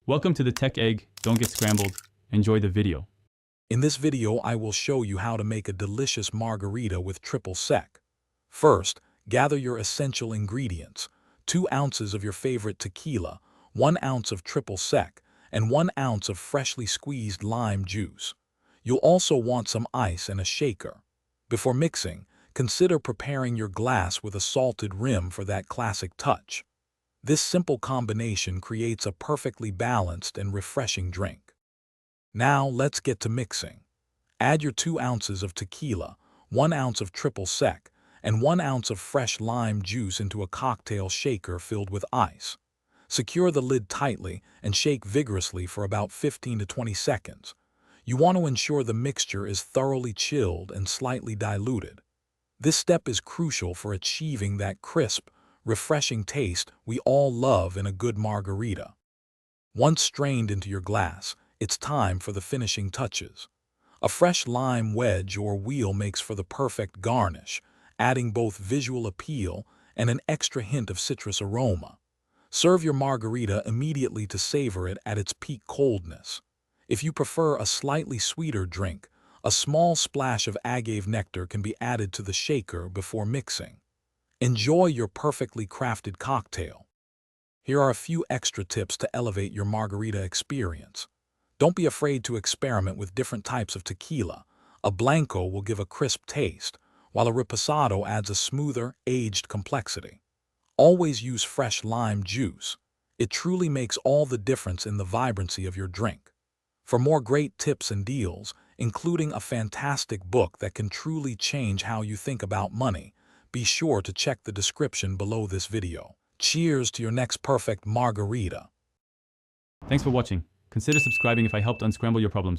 Welcome to the Tech Egg. Don't get scrambled. Enjoy the video. In this video, I will show you how to make a delicious margarita with triple sec. First, gather your essential ingredients: 2 ounces of your favorite tequila, 1 ounce of triple sec, and 1 ounce of freshly squeezed lime juice. You'll also want some ice and a shaker. Before mixing, consider preparing your glass with a salted rim for that classic touch. This simple combination creates a perfectly balanced and refreshing drink. Now let's get to mixing. Add your 2 ounces of tequila, 1 ounce of triple sec, and 1 ounce of fresh lime juice into a cocktail shaker filled with ice. Secure the lid tightly and shake vigorously for about 15 to 20 seconds. You want to ensure the mixture is thoroughly chilled and slightly diluted. This step is crucial for achieving that crisp, refreshing taste we all love in a good margarita. Once strained into your glass, it's time for the finishing touches. A fresh lime wedge or wheel makes for the perfect garnish, adding both visual appeal and an extra hint of citrus aroma. Serve your margarita immediately to savor it at its peak coldness. If you prefer a slightly sweeter drink, a small splash of agave nectar can be added to the shaker before mixing. Enjoy your perfectly crafted cocktail. Here are a few extra tips to elevate your margarita experience. Don't be afraid to experiment with different types of tequila. A blanco will give a crisp taste, while a reposado adds a smoother, aged complexity. Always use fresh lime juice. It truly makes all the difference in the vibrancy of your drink. For more great tips and deals, including a fantastic book that can truly change how you think about money, be sure to check the description below this video. Cheers to your next perfect margarita. Thanks for watching. Consider subscribing if I helped unscramble your problems.